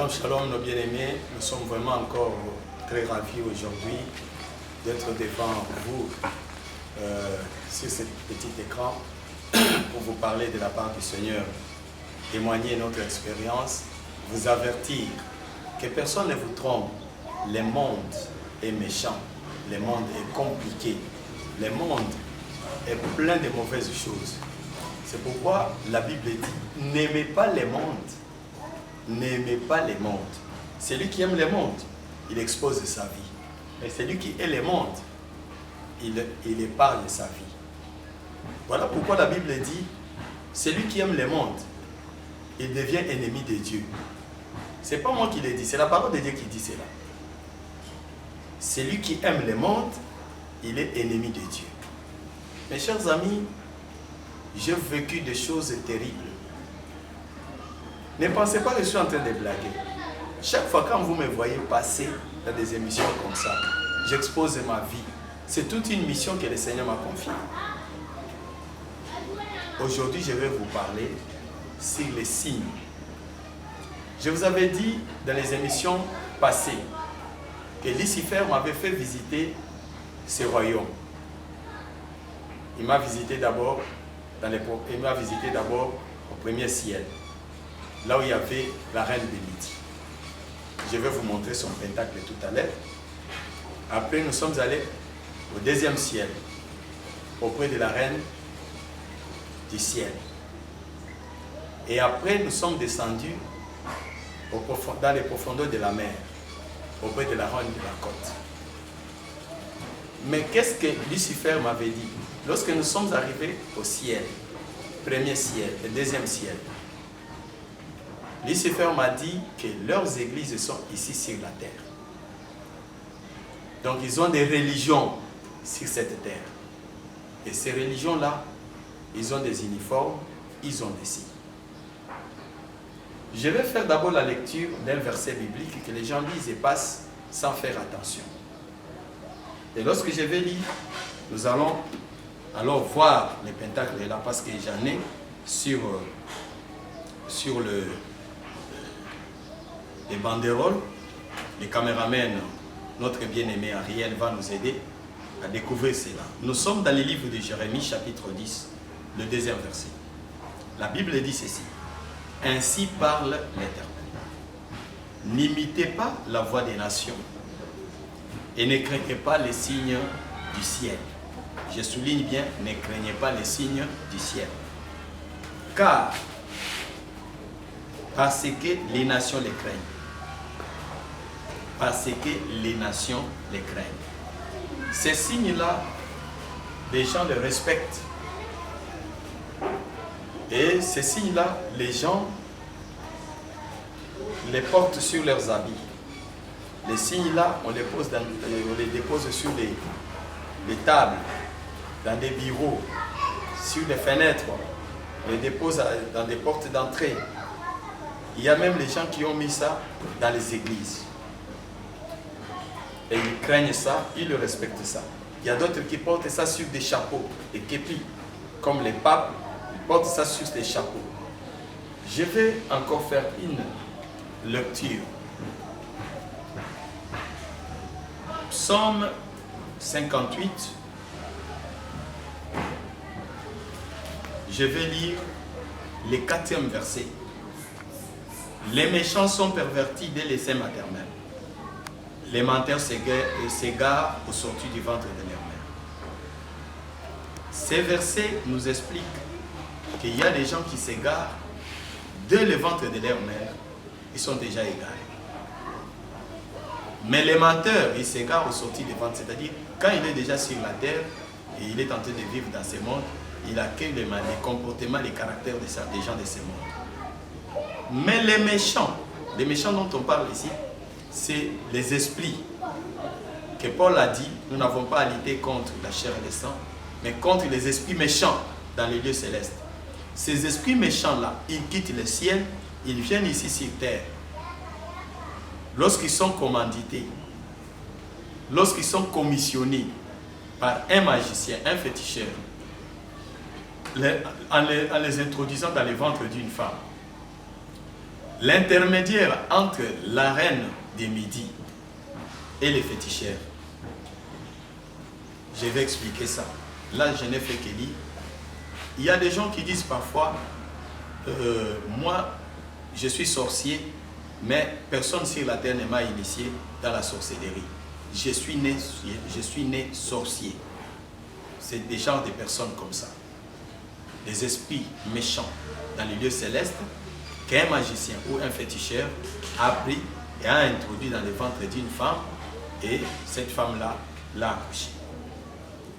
Shalom, shalom nos bien-aimés, nous sommes vraiment encore très ravis aujourd'hui d'être devant vous sur ce petit écran pour vous parler de la part du Seigneur, témoigner notre expérience, vous avertir que personne ne vous trompe, le monde est méchant, le monde est compliqué, le monde est plein de mauvaises choses. C'est pourquoi la Bible dit, n'aimez pas le monde. N'aimez pas le monde. Celui qui aime le monde, il expose sa vie. Mais celui qui aime le monde, il épargne sa vie. Voilà pourquoi la Bible dit, celui qui aime le monde, il devient ennemi de Dieu. Ce n'est pas moi qui le dis, c'est la parole de Dieu qui dit cela. Celui qui aime le monde, il est ennemi de Dieu. Mes chers amis, j'ai vécu des choses terribles. Ne pensez pas que je suis en train de blaguer. Chaque fois quand vous me voyez passer dans des émissions comme ça, j'expose ma vie. C'est toute une mission que le Seigneur m'a confiée. Aujourd'hui, je vais vous parler sur les signes. Je vous avais dit dans les émissions passées que Lucifer m'avait fait visiter ce royaume. Il m'a visité d'abord au premier ciel, là où il y avait la reine Béniti. Je vais vous montrer son pentacle tout à l'heure. Après, nous sommes allés au deuxième ciel, auprès de la reine du ciel. Et après, nous sommes descendus dans les profondeurs de la mer, auprès de la reine de la côte. Mais qu'est-ce que Lucifer m'avait dit? Lorsque nous sommes arrivés au ciel, premier ciel et deuxième ciel, Lucifer m'a dit que leurs églises sont ici sur la terre. Donc ils ont des religions sur cette terre. Et ces religions-là, ils ont des uniformes, ils ont des signes. Je vais faire d'abord la lecture d'un verset biblique que les gens lisent et passent sans faire attention. Et lorsque je vais lire, nous allons alors voir les pentacles là, parce que j'en ai sur les banderoles. Les caméramens, notre bien-aimé Ariel va nous aider à découvrir cela. Nous sommes dans le livre de Jérémie, chapitre 10, le deuxième verset. La Bible dit ceci. Ainsi parle l'Éternel. N'imitez pas la voix des nations et ne craignez pas les signes du ciel. Je souligne bien, ne craignez pas les signes du ciel. Car, parce que les nations les craignent. Parce que les nations les craignent. Ces signes-là, les gens les respectent. Et ces signes-là, les gens les portent sur leurs habits. Les signes-là, on les dépose sur les tables, dans des bureaux, sur les fenêtres, on les dépose dans des portes d'entrée. Il y a même les gens qui ont mis ça dans les églises. Et ils craignent ça, ils le respectent ça. Il y a d'autres qui portent ça sur des chapeaux, des képis, comme les papes, ils portent ça sur des chapeaux. Je vais encore faire une lecture. Psaume 58. Je vais lire le 4e verset. Les méchants sont pervertis dès les seins maternels. Les menteurs s'égarent au sortir du ventre de leur mère. Ces versets nous expliquent qu'il y a des gens qui s'égarent dès le ventre de leur mère, ils sont déjà égarés. Mais les menteurs, ils s'égarent au sortir du ventre, c'est-à-dire quand il est déjà sur la terre et il est en train de vivre dans ce monde, il accueille les comportements, les caractères des gens de ce monde. Mais les méchants dont on parle ici, c'est les esprits que Paul a dit, nous n'avons pas à lutter contre la chair et le sang, mais contre les esprits méchants dans les lieux célestes. Ces esprits méchants-là, ils quittent le ciel, ils viennent ici sur terre. Lorsqu'ils sont commandités, lorsqu'ils sont commissionnés par un magicien, un féticheur, en les introduisant dans le ventre d'une femme, l'intermédiaire entre la reine des Midi et les féticheurs. Je vais expliquer ça. Là, je n'ai fait que lire. Il y a des gens qui disent parfois, moi, je suis sorcier, mais personne sur la terre ne m'a initié dans la sorcellerie. Je suis né sorcier. C'est des genres de personnes comme ça. Des esprits méchants dans les lieux célestes qu'un magicien ou un féticheur a pris et a introduit dans le ventre d'une femme et cette femme-là l'a accouché.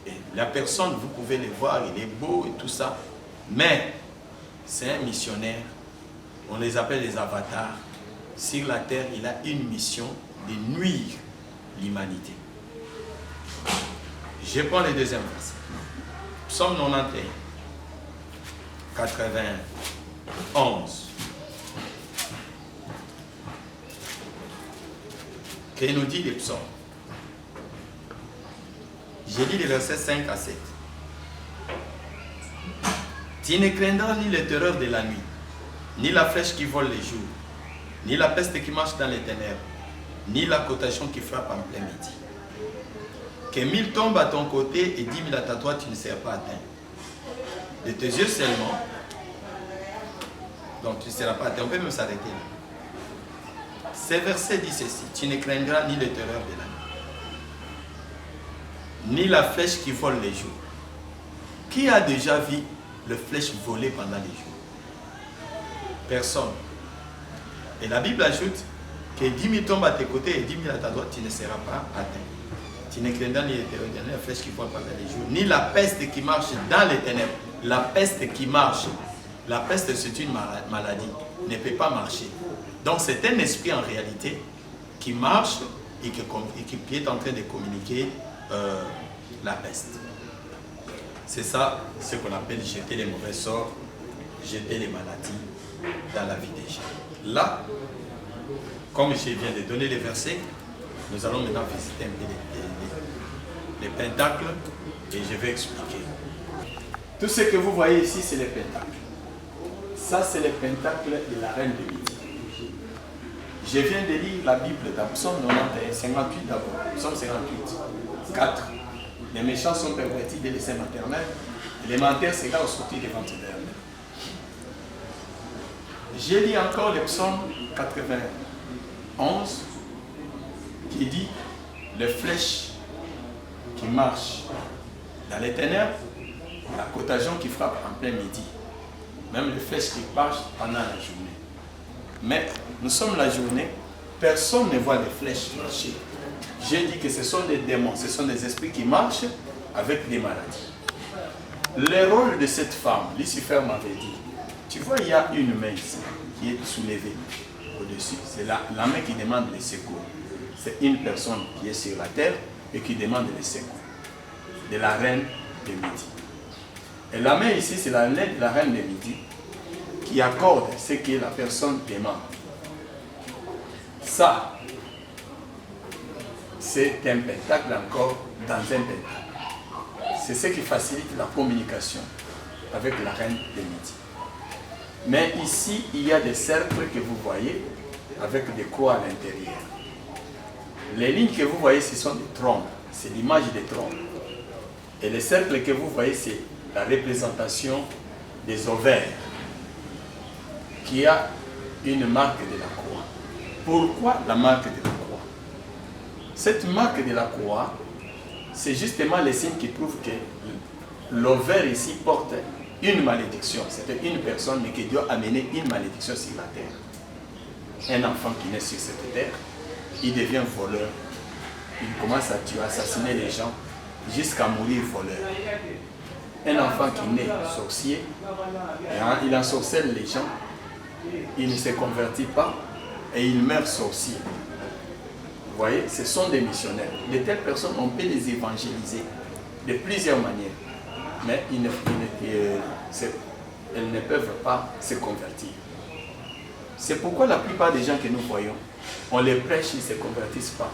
Et la personne, vous pouvez le voir, il est beau et tout ça, mais c'est un missionnaire. On les appelle les avatars. Sur la terre, il a une mission de nuire l'humanité. Je prends le deuxième verset. Psaume 91, 91. Qu'est-ce nous dit les psaumes? J'ai lu les versets 5 à 7. Tu ne craindras ni les terreurs de la nuit, ni la flèche qui vole les jours, ni la peste qui marche dans les ténèbres, ni la contagion qui frappe en plein midi. Que 1000 tombent à ton côté et 10 000 à ta droite, tu ne seras pas atteint. De tes yeux seulement, donc tu ne seras pas atteint. On peut même s'arrêter là. Ces versets disent ceci: tu ne craindras ni les terreurs de la nuit, ni la flèche qui vole les jours. Qui a déjà vu le flèche voler pendant les jours? Personne. Et la Bible ajoute que 10 000 tombent à tes côtés et 10 000 à ta droite, tu ne seras pas atteint. Tu ne craindras ni les terreurs, ni la flèche qui vole pendant les jours, ni la peste qui marche dans les ténèbres. La peste qui marche, la peste c'est une maladie, ne peut pas marcher. Donc c'est un esprit en réalité qui marche et qui est en train de communiquer la peste. C'est ça ce qu'on appelle jeter les mauvais sorts, jeter les maladies dans la vie des gens. Là, comme je viens de donner les versets, nous allons maintenant visiter un peu les pentacles et je vais expliquer. Tout ce que vous voyez ici, c'est les pentacles. Ça, c'est les pentacles de la reine de Midi. Je viens de lire la Bible dans Psaume 91, 58 d'abord. Psaume 58, 4. Les méchants sont pervertis dès les seins maternels, et les menteurs s'égarent au sortir des ventres d'Hermès. J'ai lu encore le Psaume 91 qui dit les flèches qui marchent dans les ténèbres, la contagion qui frappe en plein midi, même les flèches qui marchent pendant la journée. Mais nous sommes la journée, personne ne voit les flèches marcher. J'ai dit que ce sont des démons, ce sont des esprits qui marchent avec des maladies. Le rôle de cette femme, Lucifer m'avait dit, tu vois, il y a une main ici qui est soulevée au-dessus. C'est la main qui demande les secours. C'est une personne qui est sur la terre et qui demande les secours de la reine de Midi. Et la main ici, c'est la lettre de la reine de Midi qui accorde ce que la personne demande. Ça, c'est un pentacle encore dans un pentacle. C'est ce qui facilite la communication avec la reine de Midi. Mais ici, il y a des cercles que vous voyez avec des croix à l'intérieur. Les lignes que vous voyez, ce sont des trompes. C'est l'image des trompes. Et les cercles que vous voyez, c'est la représentation des ovaires qui a une marque de la croix. Pourquoi la marque de la croix? Cette marque de la croix, c'est justement le signe qui prouve que l'ovaire ici porte une malédiction. C'est une personne mais qui doit amener une malédiction sur la terre. Un enfant qui naît sur cette terre, il devient voleur. Il commence à tuer, assassiner les gens jusqu'à mourir voleur. Un enfant qui naît sorcier, il ensorcelle les gens, il ne se convertit pas et il meurt sorcier. Vous voyez, ce sont des missionnaires. De telles personnes, on peut les évangéliser de plusieurs manières, mais elles ne peuvent pas se convertir. C'est pourquoi la plupart des gens que nous voyons, on les prêche, ils ne se convertissent pas.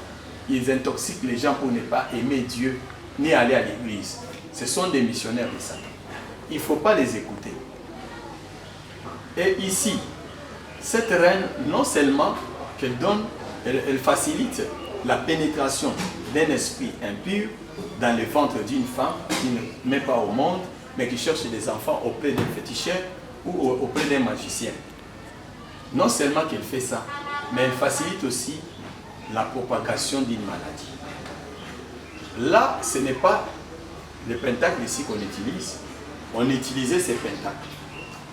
Ils intoxiquent les gens pour ne pas aimer Dieu ni aller à l'église. Ce sont des missionnaires de Satan. Il ne faut pas les écouter. Et ici, cette reine, non seulement qu'elle donne, elle facilite la pénétration d'un esprit impur dans le ventre d'une femme qui ne met pas au monde, mais qui cherche des enfants auprès d'un féticheur ou auprès d'un magicien. Non seulement qu'elle fait ça, mais elle facilite aussi la propagation d'une maladie. Là, ce n'est pas le pentacle ici qu'on utilise. On utilisait ces pentacles.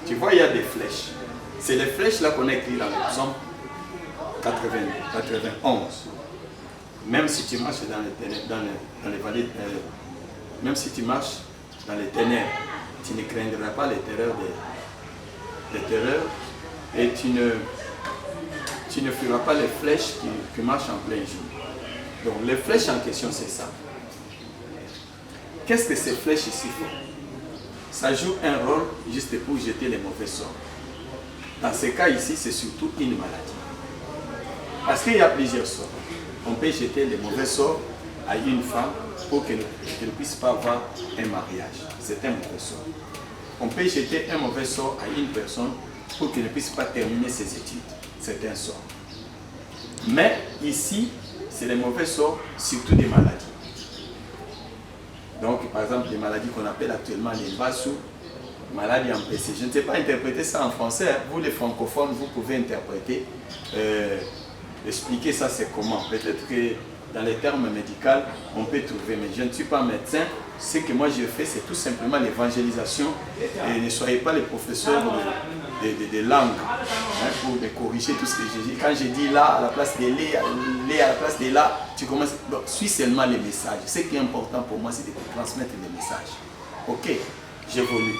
Tu vois, il y a des flèches. C'est les flèches là qu'on a écrit dans le psaume 91. Même si tu marches dans les vallées, même si tu marches dans les ténèbres, tu ne craindras pas les terreurs et tu ne fuiras pas les flèches qui marchent en plein jour. Donc les flèches en question, c'est ça. Qu'est-ce que ces flèches ici font? Ça joue un rôle juste pour jeter les mauvais sorts. Dans ce cas ici, c'est surtout une maladie. Parce qu'il y a plusieurs sorts. On peut jeter les mauvais sorts à une femme pour qu'elle ne puisse pas avoir un mariage. C'est un mauvais sort. On peut jeter un mauvais sort à une personne pour qu'elle ne puisse pas terminer ses études. C'est un sort. Mais ici, c'est les mauvais sorts, surtout des maladies. Donc, par exemple, les maladies qu'on appelle actuellement les Bassou, maladies empêchées. Je ne sais pas interpréter ça en français. Hein. Vous, les francophones, vous pouvez interpréter, expliquer ça, c'est comment. Peut-être que dans les termes médicaux, on peut trouver, mais je ne suis pas médecin. Ce que moi je fais, c'est tout simplement l'évangélisation. Et ne soyez pas les professeurs de langue hein, pour me corriger tout ce que je dis. Quand je dis là, à la place de lé à la place de là, tu commences. Donc, suis seulement les messages. Ce qui est important pour moi, c'est de te transmettre les messages. Ok, j'évolue.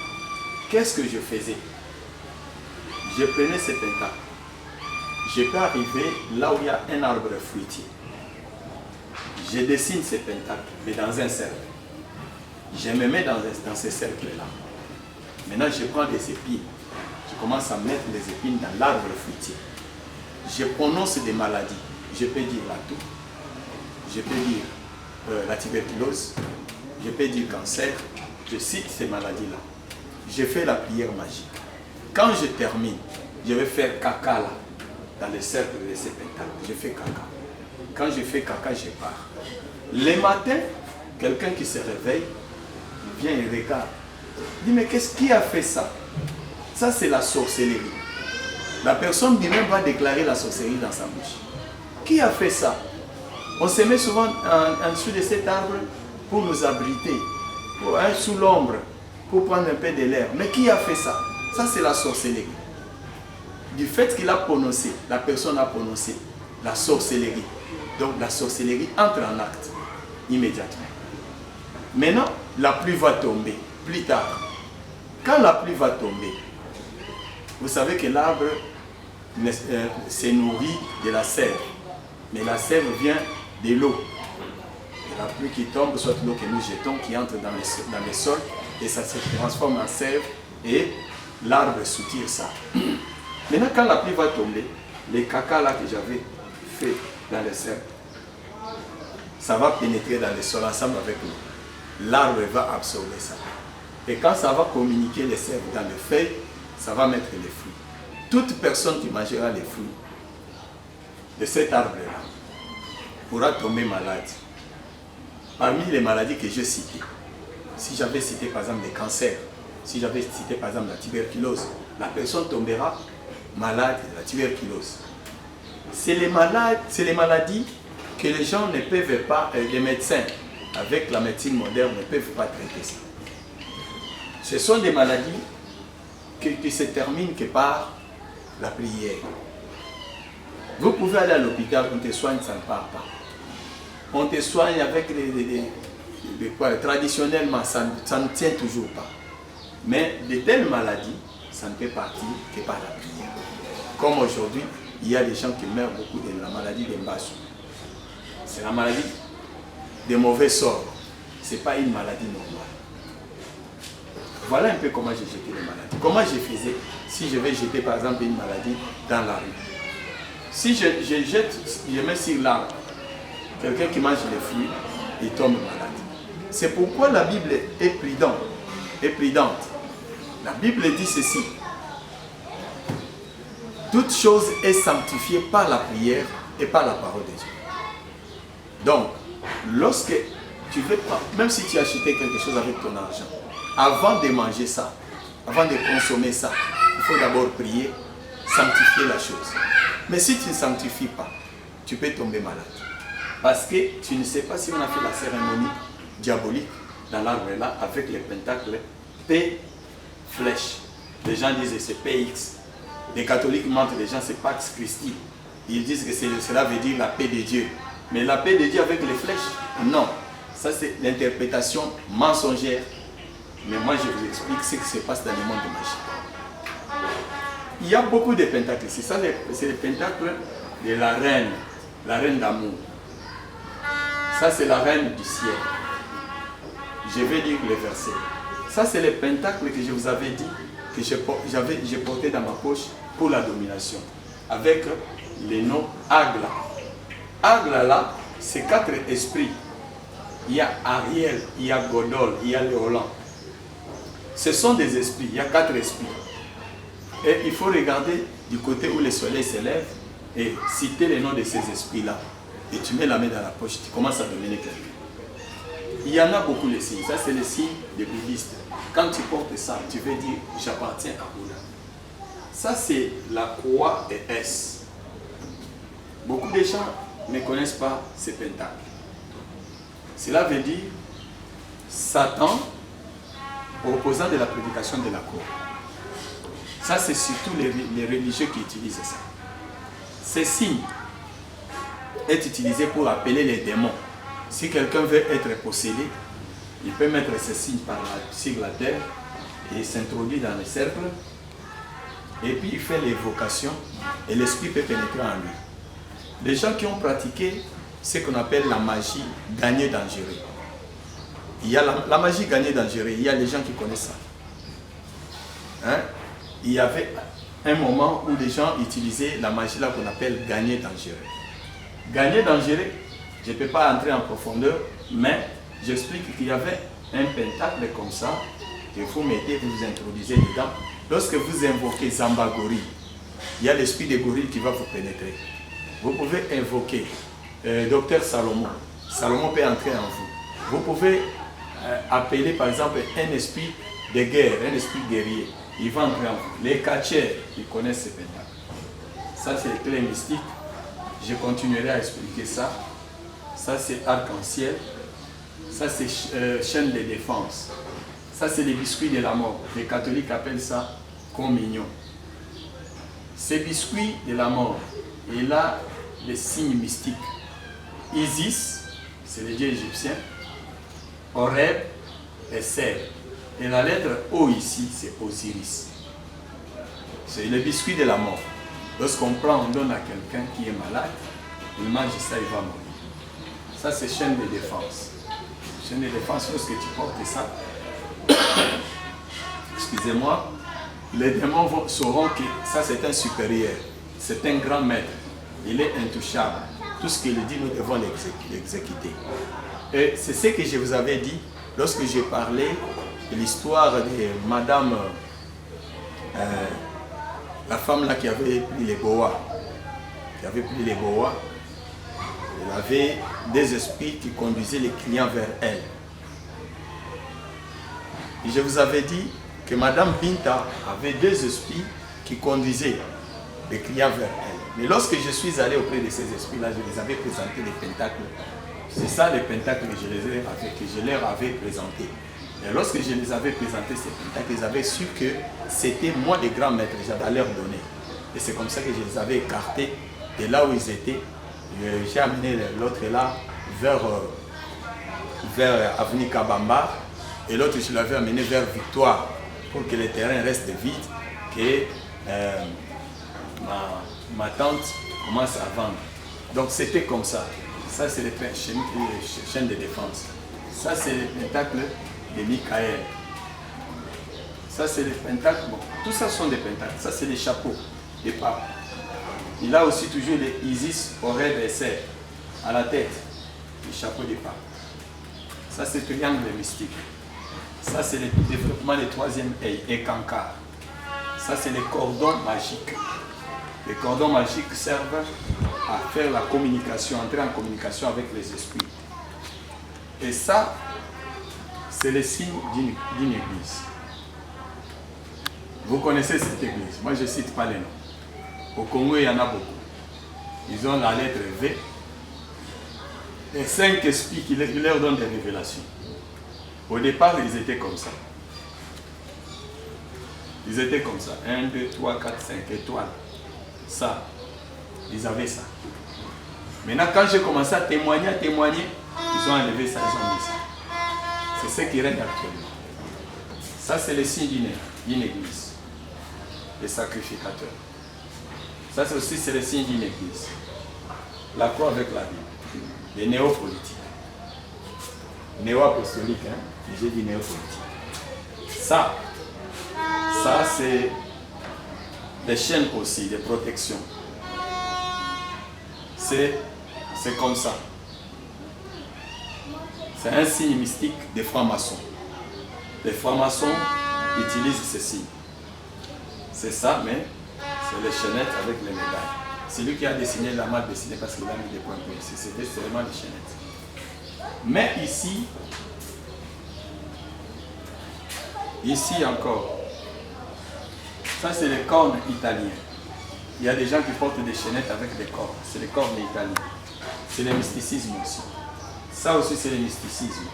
Qu'est-ce que je faisais? Je prenais ces pentacles. Je peux arriver là où il y a un arbre fruitier. Je dessine ces pentacles, mais dans un cercle. Je me mets dans ces cercles-là. Maintenant, je prends des épines. Je commence à mettre les épines dans l'arbre fruitier. Je prononce des maladies. Je peux dire la toux. Je peux dire la tuberculose. Je peux dire cancer. Je cite ces maladies-là. Je fais la prière magique. Quand je termine, je vais faire caca là, dans le cercle de ces pentacles. Je fais caca. Quand je fais caca, je pars. Le matin, quelqu'un qui se réveille, il vient et regarde. Il dit, mais qui a fait ça? Ça, c'est la sorcellerie. La personne lui-même va déclarer la sorcellerie dans sa bouche. Qui a fait ça? On se met souvent en dessous de cet arbre pour nous abriter, sous l'ombre, pour prendre un peu de l'air. Mais qui a fait ça? Ça, c'est la sorcellerie. Du fait qu'il a prononcé, la personne a prononcé la sorcellerie. Donc la sorcellerie entre en acte immédiatement. Maintenant, la pluie va tomber plus tard. Quand la pluie va tomber, vous savez que l'arbre se nourrit de la sève. Mais la sève vient de l'eau. La pluie qui tombe, soit l'eau que nous jetons, qui entre dans les sols, et ça se transforme en sève, et l'arbre soutire ça. Maintenant, quand la pluie va tomber, les caca là que j'avais fait dans le cercle, ça va pénétrer dans le sol ensemble avec l'eau. L'arbre va absorber ça. Et quand ça va communiquer les sèves dans les feuilles, ça va mettre les fruits. Toute personne qui mangera les fruits de cet arbre-là pourra tomber malade. Parmi les maladies que j'ai citées, si j'avais cité par exemple les cancers, si j'avais cité par exemple la tuberculose, la personne tombera malade de la tuberculose. C'est les maladies que les gens ne peuvent pas, les médecins, avec la médecine moderne, ne peuvent pas traiter ça. Ce sont des maladies qui se terminent que par la prière. Vous pouvez aller à l'hôpital, on te soigne, ça ne part pas. On te soigne avec traditionnellement, ça ne tient toujours pas. Mais de telles maladies, ça ne peut partir que par la prière. Comme aujourd'hui, il y a des gens qui meurent beaucoup de la maladie de Mbassou. C'est la maladie des mauvais sorts. Ce n'est pas une maladie normale. Voilà un peu comment j'ai jeté les maladies. Comment je faisais si je vais jeter par exemple une maladie dans la rue. Si je mets sur l'arbre, quelqu'un qui mange les fruits, il tombe malade. C'est pourquoi la Bible est prudente. La Bible dit ceci. toute chose est sanctifiée par la prière et par la parole de Dieu. Donc, lorsque tu veux prendre, même si tu as acheté quelque chose avec ton argent, avant de manger ça, avant de consommer ça, il faut d'abord prier, sanctifier la chose. Mais si tu ne sanctifies pas, tu peux tomber malade. Parce que tu ne sais pas si on a fait la cérémonie diabolique dans l'arbre là avec les pentacles P flèche. Les gens disent que c'est PX. Les catholiques mentent, les gens c'est Pax Christi. Ils disent que cela veut dire la paix de Dieu. Mais la paix de Dieu avec les flèches, non. Ça c'est l'interprétation mensongère. Mais moi je vous explique ce qui se passe dans le monde de magie. Il y a beaucoup de pentacles ici. Ça c'est les pentacles de la reine d'amour. Ça c'est la reine du ciel. Je vais lire les versets. Ça c'est les pentacles que je vous avais dit que j'ai porté dans ma poche pour la domination. Avec les noms Agla. Agla là, c'est 4 esprits. Il y a Ariel, il y a Godol, il y a Léolan. Ce sont des esprits, il y a 4 esprits. Et il faut regarder du côté où le soleil s'élève et citer les noms de ces esprits-là. Et tu mets la main dans la poche, tu commences à dominer quelqu'un. Il y en a beaucoup les signes. Ça, c'est les signes des bouddhistes. Quand tu portes ça, tu veux dire j'appartiens à Bouddha. Ça, c'est la croix et S. Beaucoup de gens ne connaissent pas ces pentacles. Cela veut dire Satan, opposant de la prédication de la croix. Ça, c'est surtout les religieux qui utilisent ça. Ces signes est utilisé pour appeler les démons. Si quelqu'un veut être possédé, il peut mettre ces signes sur la terre et s'introduire dans le cercle. Et puis il fait l'évocation et l'esprit peut pénétrer en lui. Les gens qui ont pratiqué ce qu'on appelle la magie gagnée dangereux. Il y a la magie gagnée dangereux, il y a les gens qui connaissent ça. Hein? Il y avait un moment où les gens utilisaient la magie là qu'on appelle gagner dangereux. Gagner dangereux, je ne peux pas entrer en profondeur, mais j'explique qu'il y avait un pentacle comme ça, que vous mettez, vous vous introduisez dedans. Lorsque vous invoquez Zamba Gorille, il y a l'esprit de gorille qui va vous pénétrer. Vous pouvez invoquer Docteur Salomon. Salomon peut entrer en vous. Vous pouvez appeler par exemple un esprit de guerre, un esprit guerrier. Il va entrer en vous. Les catcheurs, ils connaissent ces pentacles. Ça, c'est les clés mystiques. Je continuerai à expliquer ça. Ça, c'est arc-en-ciel. Ça, c'est chaîne de défense. Ça, c'est les biscuits de la mort. Les catholiques appellent ça communion. Ces biscuits de la mort, et là, les signes mystiques. Isis, c'est le dieu égyptien. Horeb et Ser. Et la lettre O ici, c'est Osiris. C'est le biscuit de la mort. Lorsqu'on prend, on donne à quelqu'un qui est malade, il mange ça, il va mourir. Ça, c'est chaîne de défense. Chaîne de défense, lorsque tu portes ça, excusez-moi, les démons sauront que ça, c'est un supérieur. C'est un grand maître. Il est intouchable. Tout ce qu'il dit, nous devons l'exécuter. Et c'est ce que je vous avais dit lorsque j'ai parlé de l'histoire de Madame, la femme là qui avait pris les boas. Elle avait des esprits qui conduisaient les clients vers elle. Et je vous avais dit que Madame Binta avait 2 esprits qui conduisaient les clients vers elle. Mais lorsque je suis allé auprès de ces esprits-là, je les avais présenté les pentacles. C'est ça les pentacles que je leur avais présentés. Et lorsque je les avais présentés, ces pentacles, ils avaient su que c'était moi le grand maître, j'allais leur donner. Et c'est comme ça que je les avais écartés de là où ils étaient. J'ai amené l'autre là vers Avenue Kabamba et l'autre je l'avais amené vers Victoire pour que le terrain reste vide, que ma tante commence à vendre. Donc c'était comme ça. Ça c'est les chaînes de défense. Ça c'est le pentacle de Michael. Ça c'est les pentacles. Bon, tout ça sont des pentacles. Ça c'est les chapeaux des papes. Il a aussi toujours les Isis, Horeb et Ser à la tête, les chapeaux des papes. Ça c'est le triangle mystique. Ça c'est le développement du 3e œil, et Kankar. Ça c'est les cordons magiques. Les cordons magiques servent à faire la communication, entrer en communication avec les esprits. Et ça, c'est le signe d'une église. Vous connaissez cette église. Moi, je ne cite pas les noms. Au Congo, il y en a beaucoup. Ils ont la lettre V. Les 5 esprits qui leur donnent des révélations. Au départ, ils étaient comme ça. Ils étaient comme ça. 1, 2, 3, 4, 5 étoiles. Ça. Ils avaient ça. Maintenant, quand j'ai commencé à témoigner, ils ont enlevé ça, ils ont mis ça. C'est ce qui règne actuellement. Ça, c'est le signe d'une église. Les sacrificateurs. Ça, c'est aussi le signe d'une église. La croix avec la Bible. Les néopolitiques. Néo-apostoliques, hein. J'ai dit néopolitique. Ça, c'est des chaînes aussi, des protections. C'est comme ça. C'est un signe mystique des francs-maçons. Les francs-maçons utilisent ce signe. C'est ça, mais c'est les chaînettes avec les médailles. C'est lui qui a dessiné, l'a mal dessiné parce qu'il a mis des points ici. C'était seulement les chaînettes. Mais ici encore, ça c'est les cornes italiens. Il y a des gens qui portent des chaînettes avec des cornes. C'est les cornes italiens. C'est le mysticisme aussi. Ça aussi c'est le mysticisme.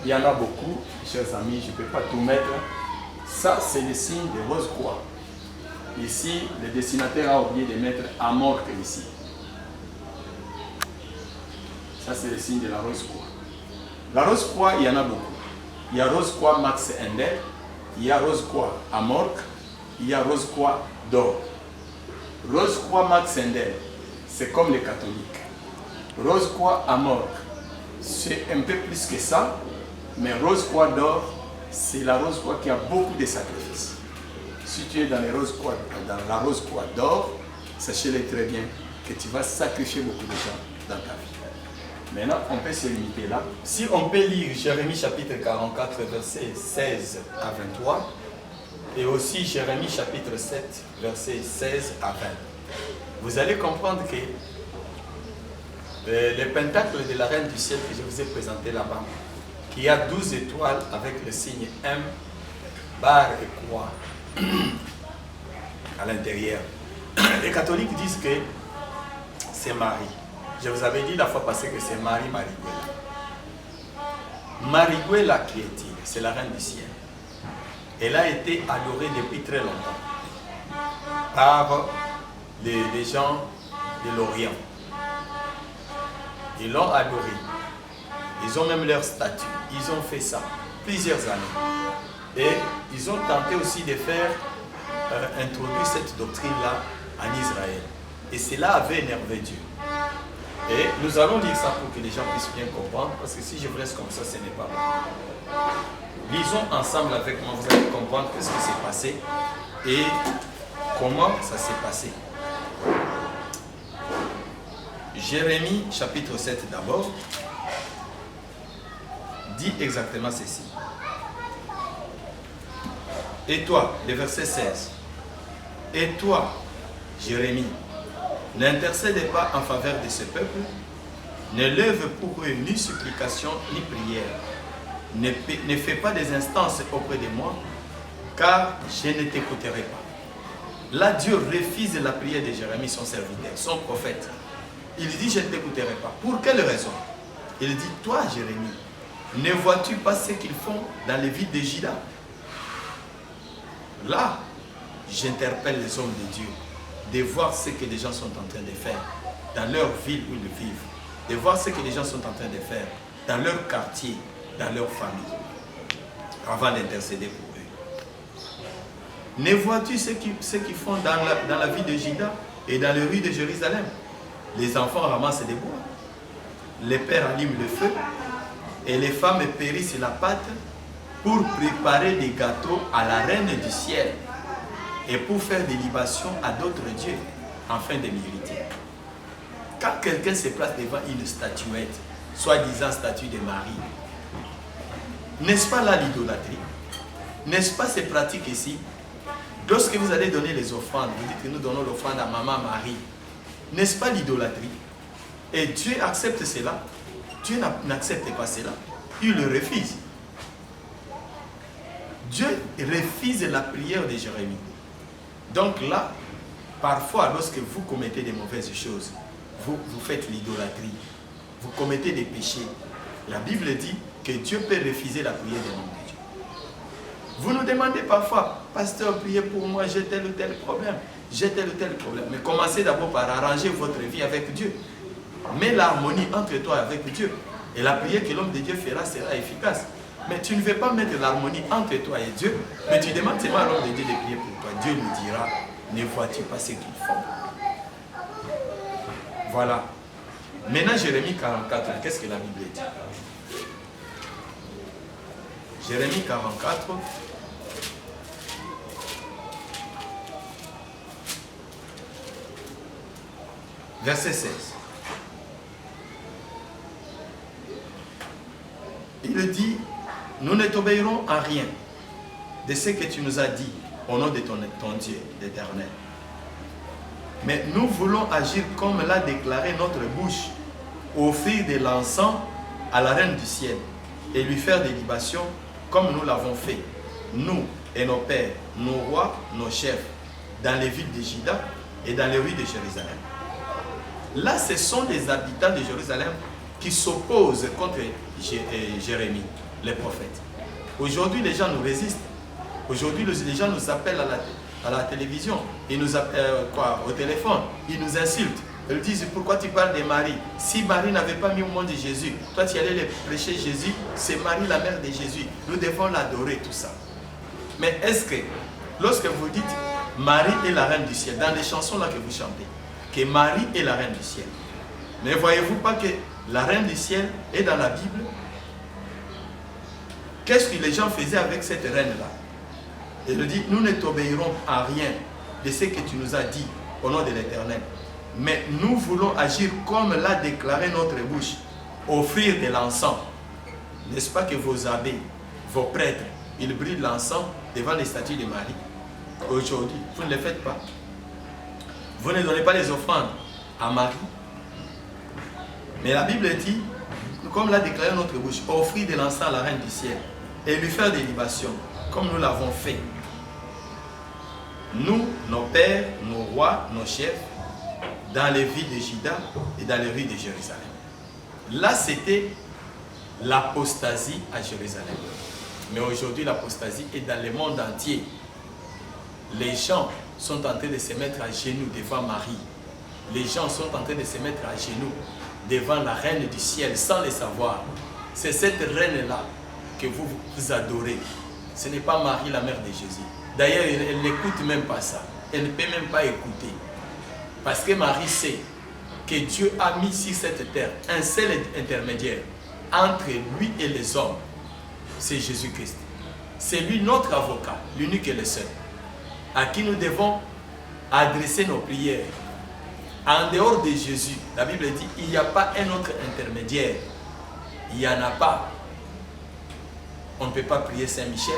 Il y en a beaucoup, chers amis, je ne peux pas tout mettre. Ça c'est le signe de rose-croix. Ici, le dessinateur a oublié de mettre amorque ici. Ça c'est le signe de la rose-croix. La rose-croix, il y en a beaucoup. Il y a rose-croix Max Endel, il y a rose-croix amorque, il y a rose-croix d'or. Rose-croix Max Endel, c'est comme les catholiques. Rose-croix amorque, c'est un peu plus que ça, mais rose-croix d'or, c'est la rose-croix qui a beaucoup de sacrifices. Si tu es dans la rose-croix d'or, sachez-le très bien que tu vas sacrifier beaucoup de gens dans ta vie. Maintenant, on peut se limiter là. Si on peut lire Jérémie chapitre 44, versets 16 à 23, et aussi Jérémie chapitre 7, versets 16 à 20, vous allez comprendre que le pentacle de la Reine du Ciel que je vous ai présenté là-bas, qui a 12 étoiles avec le signe M, barre et croix à l'intérieur. Les catholiques disent que c'est Marie. Je vous avais dit la fois passée que c'est Marie Mariguela. Mariguela qui est-il? C'est la Reine du Ciel. Elle a été adorée depuis très longtemps par les gens de l'Orient. Ils l'ont adorée. Ils ont même leur statue. Ils ont fait ça plusieurs années. Et ils ont tenté aussi de faire introduire cette doctrine-là en Israël. Et cela avait énervé Dieu. Et nous allons lire ça pour que les gens puissent bien comprendre, parce que si je vous laisse comme ça, ce n'est pas bon. Lisons ensemble avec moi, vous allez comprendre ce qui s'est passé et comment ça s'est passé. Jérémie chapitre 7 d'abord dit exactement ceci. Et toi, le verset 16. Et toi, Jérémie, n'intercède pas en faveur de ce peuple, ne lève pour eux ni supplication ni prière, ne fais pas des instances auprès de moi, car je ne t'écouterai pas. Là, Dieu refuse la prière de Jérémie, son serviteur, son prophète. Il dit, je ne t'écouterai pas. Pour quelle raison? Il dit, toi, Jérémie, ne vois-tu pas ce qu'ils font dans les villes de Juda? Là, j'interpelle les hommes de Dieu de voir ce que les gens sont en train de faire dans leur ville où ils vivent, de voir ce que les gens sont en train de faire dans leur quartier, dans leur famille, avant d'intercéder pour eux. Ne vois-tu ce qu'ils font dans la ville de Juda et dans les rues de Jérusalem? Les enfants ramassent des bois, les pères allument le feu et les femmes périssent la pâte pour préparer des gâteaux à la reine du ciel et pour faire des libations à d'autres dieux, afin de mériter. Quand quelqu'un se place devant une statuette, soi-disant statue de Marie, n'est-ce pas là l'idolâtrie? N'est-ce pas ces pratiques ici? Lorsque vous allez donner les offrandes, vous dites que nous donnons l'offrande à Maman Marie. N'est-ce pas l'idolâtrie? Et Dieu accepte cela. Dieu n'accepte pas cela. Il le refuse. Dieu refuse la prière de Jérémie. Donc là, parfois, lorsque vous commettez des mauvaises choses, vous faites l'idolâtrie, vous commettez des péchés. La Bible dit que Dieu peut refuser la prière des hommes de Dieu. Vous nous demandez parfois, pasteur, priez pour moi, j'ai tel ou tel problème. J'ai tel ou tel problème. Mais commencez d'abord par arranger votre vie avec Dieu. Mets l'harmonie entre toi et avec Dieu. Et la prière que l'homme de Dieu fera sera efficace. Mais tu ne veux pas mettre l'harmonie entre toi et Dieu, mais tu demandes seulement à l'homme de Dieu de prier pour toi. Dieu lui dira, ne vois-tu pas ce qu'ils font? Voilà. Maintenant, Jérémie 44, qu'est-ce que la Bible dit? Jérémie 44, verset 16. Il dit, nous ne t'obéirons à rien de ce que tu nous as dit au nom de ton Dieu, l'Éternel. Mais nous voulons agir comme l'a déclaré notre bouche, offrir de l'encens à la reine du ciel et lui faire des libations comme nous l'avons fait, nous et nos pères, nos rois, nos chefs, dans les villes de Juda et dans les rues de Jérusalem. Là, ce sont des habitants de Jérusalem qui s'opposent contre Jérémie, les prophètes. Aujourd'hui, les gens nous résistent. Aujourd'hui, les gens nous appellent à la télévision, ils nous appellent au téléphone, ils nous insultent. Ils disent, pourquoi tu parles de Marie? Si Marie n'avait pas mis au monde de Jésus, toi tu allais les prêcher Jésus, c'est Marie la mère de Jésus. Nous devons l'adorer, tout ça. Mais est-ce que, lorsque vous dites Marie est la reine du ciel, dans les chansons là que vous chantez, que Marie est la reine du ciel, ne voyez-vous pas que la reine du ciel est dans la Bible? Qu'est-ce que les gens faisaient avec cette reine-là? Il dit, nous ne t'obéirons à rien de ce que tu nous as dit au nom de l'Éternel. Mais nous voulons agir comme l'a déclaré notre bouche, offrir de l'encens. N'est-ce pas que vos abbés, vos prêtres, ils brûlent l'encens devant les statues de Marie? Aujourd'hui, vous ne le faites pas. Vous ne donnez pas les offrandes à Marie. Mais la Bible dit, comme l'a déclaré notre bouche, offrir de l'encens à la reine du ciel et lui faire des libations, comme nous l'avons fait. Nous, nos pères, nos rois, nos chefs, dans les villes de Juda et dans les rues de Jérusalem. Là, c'était l'apostasie à Jérusalem. Mais aujourd'hui, l'apostasie est dans le monde entier. Les gens sont en train de se mettre à genoux devant Marie. Les gens sont en train de se mettre à genoux devant la reine du ciel sans le savoir. C'est cette reine-là que vous adorez. Ce n'est pas Marie, la mère de Jésus. D'ailleurs, elle n'écoute même pas ça. Elle ne peut même pas écouter. Parce que Marie sait que Dieu a mis sur cette terre un seul intermédiaire entre lui et les hommes. C'est Jésus-Christ. C'est lui notre avocat, l'unique et le seul, à qui nous devons adresser nos prières. En dehors de Jésus, la Bible dit, il n'y a pas un autre intermédiaire. Il n'y en a pas. On ne peut pas prier Saint-Michel,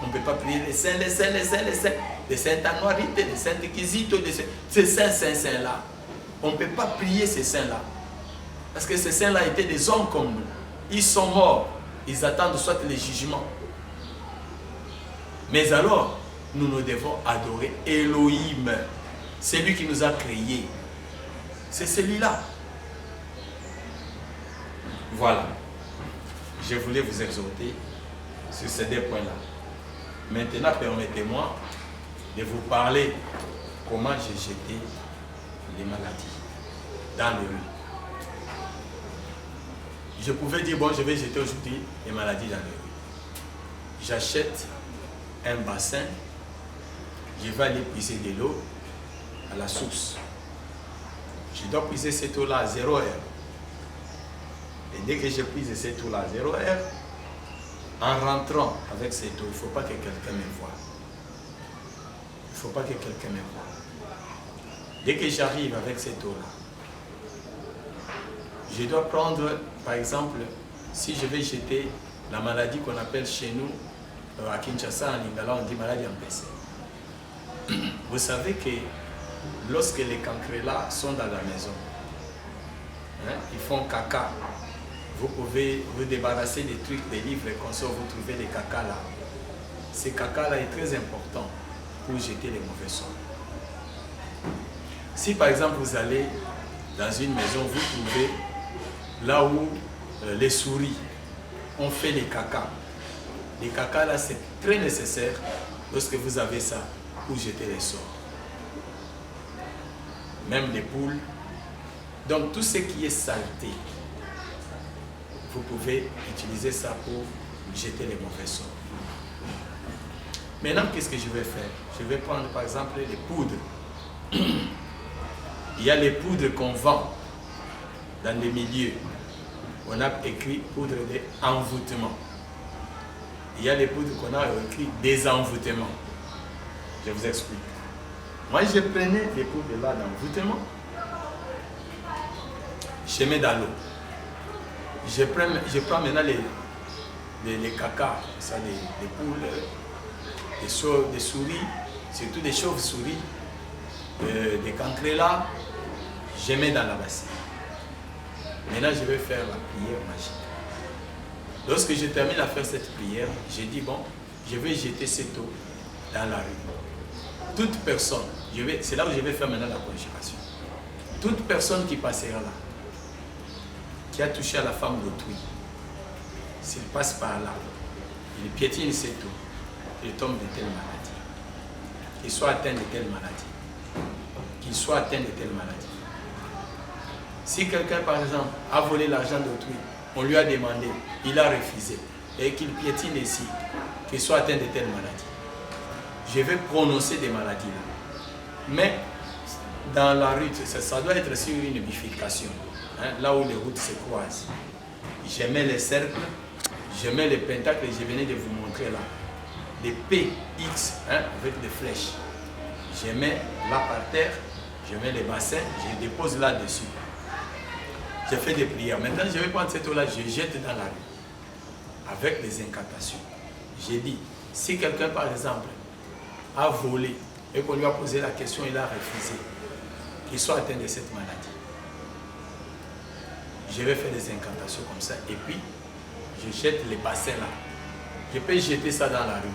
on ne peut pas prier les saints, les Sainte-Anoirite, les Sainte-Kizito, ces saints-là. On ne peut pas prier ces saints-là. Parce que ces saints-là étaient des hommes comme nous. Ils sont morts. Ils attendent soit les jugements. Mais alors, nous devons adorer Elohim. C'est lui qui nous a créés. C'est celui-là. Voilà. Je voulais vous exhorter sur ces deux points-là. Maintenant, permettez-moi de vous parler comment j'ai jeté les maladies dans les rues. Je pouvais dire, bon, je vais jeter aujourd'hui les maladies dans les rues. J'achète un bassin, je vais aller puiser de l'eau à la source. Je dois puiser cette eau-là à 0 heure. Et dès que je puise cette eau-là à 0 heure, en rentrant avec cette eau, il ne faut pas que quelqu'un me voie. Il ne faut pas que quelqu'un me voie. Dès que j'arrive avec cette eau-là, je dois prendre, par exemple, si je vais jeter la maladie qu'on appelle chez nous, à Kinshasa, en Lingala, on dit maladie empêchée. Vous savez que lorsque les cancrelats sont dans la maison, hein, ils font caca. Vous pouvez vous débarrasser des trucs, des livres et consorts, vous trouvez des caca là. Ces caca là est très important pour jeter les mauvais sorts. Si par exemple vous allez dans une maison, vous trouvez là où les souris ont fait les caca. Les caca là c'est très nécessaire lorsque vous avez ça pour jeter les sorts. Même les poules. Donc tout ce qui est saleté, vous pouvez utiliser ça pour jeter les mauvais sorts. Maintenant, qu'est-ce que je vais faire? Je vais prendre par exemple les poudres. Il y a les poudres qu'on vend dans les milieux. On a écrit poudre d'envoûtement. Il y a les poudres qu'on a écrit désenvoûtement. Je vous explique. Moi, je prenais les poudres là d'envoûtement. Je mets dans l'eau. Je prends maintenant les caca, ça, les poules, des souris, surtout des chauves-souris, des cancrelats, je mets dans la bassine. Maintenant, je vais faire la prière magique. Lorsque je termine à faire cette prière, je dis bon, je vais jeter cette eau dans la rue. Toute personne, c'est là où je vais faire maintenant la conjuration. Toute personne qui passera là, qui a touché à la femme d'autrui, s'il passe par là, il piétine cette eau, il tombe de telle maladie. Qu'il soit atteint de telle maladie. Qu'il soit atteint de telle maladie. Si quelqu'un, par exemple, a volé l'argent d'autrui, on lui a demandé, il a refusé, et qu'il piétine ici, qu'il soit atteint de telle maladie. Je vais prononcer des maladies là. Mais dans la rue, ça doit être sur une bifurcation, hein, là où les routes se croisent. Je mets les cercles, je mets les pentacles et je venais de vous montrer là. Des PX, hein, avec des flèches. Je mets là par terre, je mets les bassins, je dépose là-dessus. Je fais des prières. Maintenant, je vais prendre cette eau-là, je jette dans la rue. Avec les incantations. J'ai dit, si quelqu'un, par exemple, a volé et qu'on lui a posé la question, il a refusé, qu'il soit atteint de cette maladie. Je vais faire des incantations comme ça. Et puis, je jette les bassins là. Je peux jeter ça dans la rue.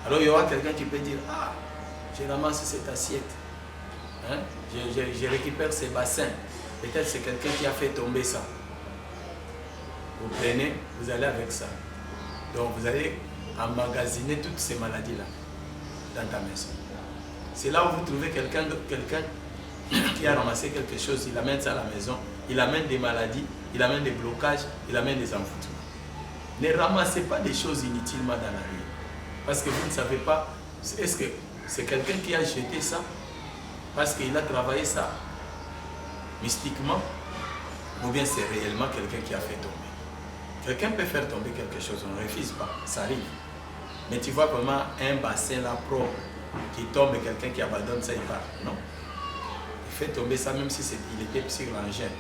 Alors, il y aura quelqu'un qui peut dire, ah, je ramasse cette assiette. Hein? Je récupère ces bassins. Peut-être c'est quelqu'un qui a fait tomber ça. Vous prenez, vous allez avec ça. Donc, vous allez emmagasiner toutes ces maladies-là dans ta maison. C'est là où vous trouvez quelqu'un qui a ramassé quelque chose, il amène ça à la maison, il amène des maladies, il amène des blocages, il amène des envoûtements. Ne ramassez pas des choses inutilement dans la rue. Parce que vous ne savez pas, est-ce que c'est quelqu'un qui a jeté ça parce qu'il a travaillé ça mystiquement, ou bien c'est réellement quelqu'un qui a fait tomber. Quelqu'un peut faire tomber quelque chose, on ne refuse pas, ça arrive. Mais tu vois vraiment un bassin là propre qui tombe et quelqu'un qui abandonne ça, il part. Non. Il fait tomber ça même si il était sur l'engin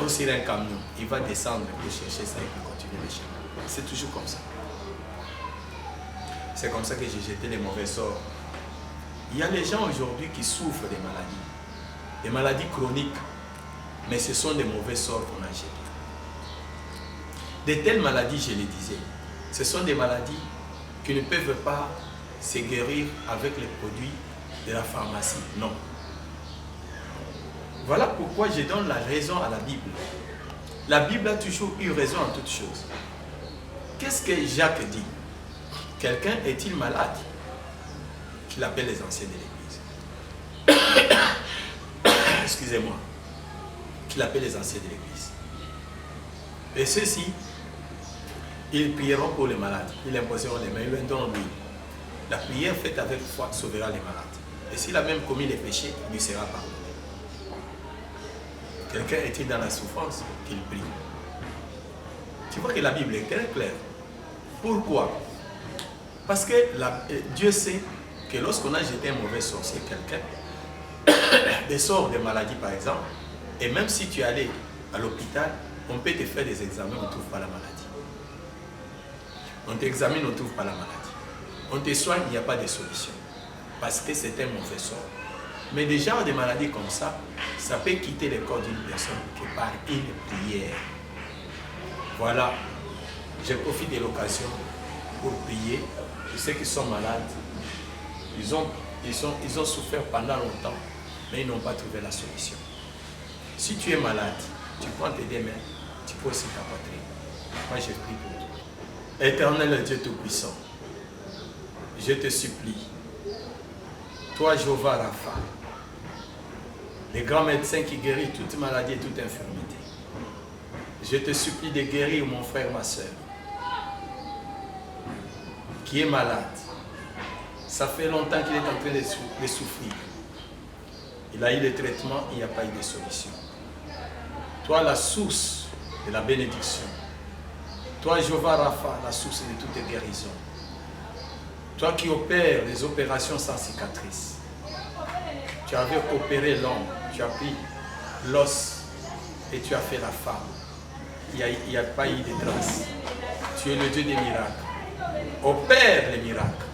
ou sur un camion. Il va descendre pour chercher ça et puis continuer le chemin. C'est toujours comme ça. C'est comme ça que j'ai jeté les mauvais sorts. Il y a les gens aujourd'hui qui souffrent des maladies chroniques, mais ce sont des mauvais sorts qu'on a jetés. De telles maladies, je le disais, ce sont des maladies qui ne peuvent pas se guérir avec les produits de la pharmacie. Non. Voilà pourquoi je donne la raison à la Bible. La Bible a toujours eu raison en toutes choses. Qu'est-ce que Jacques dit? Quelqu'un est-il malade? Qu'il appelle les anciens de l'Église. Excusez-moi. Qu'il appelle les anciens de l'Église. Et ceux-ci, ils prieront pour les malades. Ils imposeront les mains, ils lui donneront l'huile. La prière faite avec foi sauvera les malades. Et s'il a même commis les péchés, il lui sera pardonné. Quelqu'un est-il dans la souffrance? Qu'il prie. Tu vois que la Bible est très claire. Pourquoi? Parce que Dieu sait que lorsqu'on a jeté un mauvais sort sur quelqu'un, des sorts de maladie par exemple, et même si tu es allé à l'hôpital, on peut te faire des examens, on ne trouve pas la maladie. On t'examine, on ne trouve pas la maladie. On te soigne, il n'y a pas de solution. parce que c'est un mauvais sort. Mais des genres de maladies comme ça peut quitter le corps d'une personne que par une prière. Voilà, je profite de l'occasion pour prier pour ceux qui sont malades. Ils ont souffert pendant longtemps, mais ils n'ont pas trouvé la solution. Si tu es malade, tu prends tes deux mains, tu peux aussi t'apporter. Moi, je prie pour toi. Éternel Dieu Tout-Puissant, je te supplie, toi, Jéhovah Rapha, le grand médecin qui guérit toute maladie et toute infirmité, je te supplie de guérir mon frère, ma soeur, qui est malade. Ça fait longtemps qu'il est en train de souffrir. Il a eu le traitement, il n'y a pas eu de solution. Toi, la source de la bénédiction. Toi, Jéhovah Rapha, la source de toute guérison. Toi qui opères les opérations sans cicatrice. Tu avais opéré l'homme, tu as pris l'os et tu as fait la femme. Il n'y a pas eu de traces. Tu es le Dieu des miracles. Opère les miracles.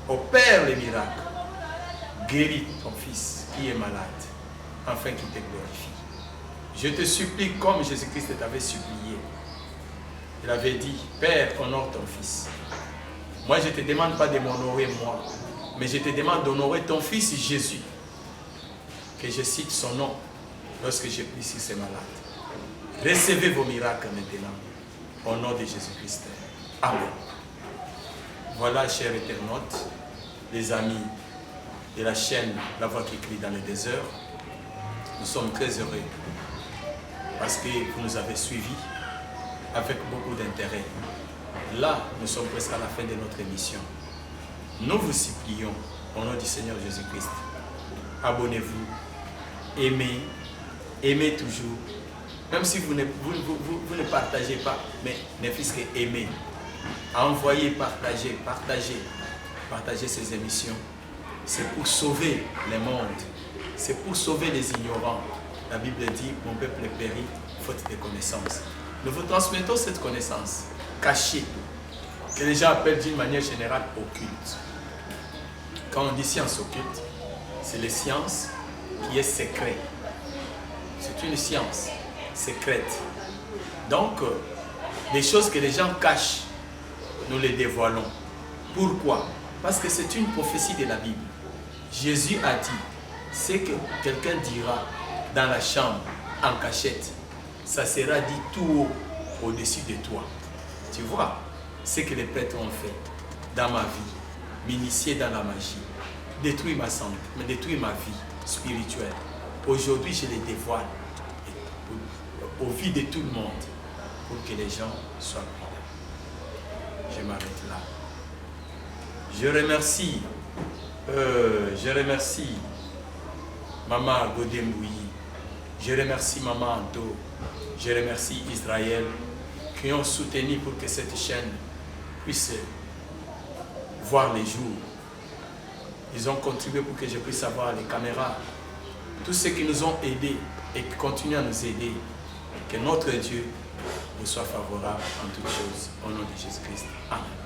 Opère les miracles. Guéris ton fils qui est malade, afin qu'il te glorifie. Je te supplie comme Jésus-Christ t'avait supplié. Il avait dit, Père, honore ton fils. Moi, je ne te demande pas de m'honorer moi, mais je te demande d'honorer ton fils Jésus. Que je cite son nom lorsque je prie sur ces malades. Recevez vos miracles maintenant, au nom de Jésus-Christ. Amen. Voilà, chers internautes, les amis de la chaîne La Voix qui crie dans le désert. Nous sommes très heureux parce que vous nous avez suivis avec beaucoup d'intérêt. Là, nous sommes presque à la fin de notre émission. Nous vous supplions, au nom du Seigneur Jésus-Christ, abonnez-vous, aimez, aimez toujours. Même si vous ne partagez pas, mais ne fût-ce que aimer. Envoyez, partagez ces émissions. C'est pour sauver le monde. C'est pour sauver les ignorants. La Bible dit, mon peuple périt faute de connaissance. Nous vous transmettons cette connaissance cachée, que les gens appellent d'une manière générale occulte. Quand on dit science occulte, c'est les sciences qui est secret. C'est une science secrète. Donc, les choses que les gens cachent, nous les dévoilons. Pourquoi? Parce que c'est une prophétie de la Bible. Jésus a dit, c'est que quelqu'un dira dans la chambre, en cachette, ça sera dit tout haut, au-dessus de toi. Tu vois, ce que les prêtres ont fait dans ma vie, m'initier dans la magie, détruire ma santé, détruire ma vie spirituelle. Aujourd'hui, je les dévoile au vu de tout le monde pour que les gens soient prudents. Je m'arrête là. Je remercie Maman Godembouyi, je remercie Maman Anto, je remercie Israël qui ont soutenu pour que cette chaîne puisse voir les jours. Ils ont contribué pour que je puisse avoir les caméras. Tous ceux qui nous ont aidés et qui continuent à nous aider, que notre Dieu vous soit favorable en toutes choses. Au nom de Jésus-Christ. Amen.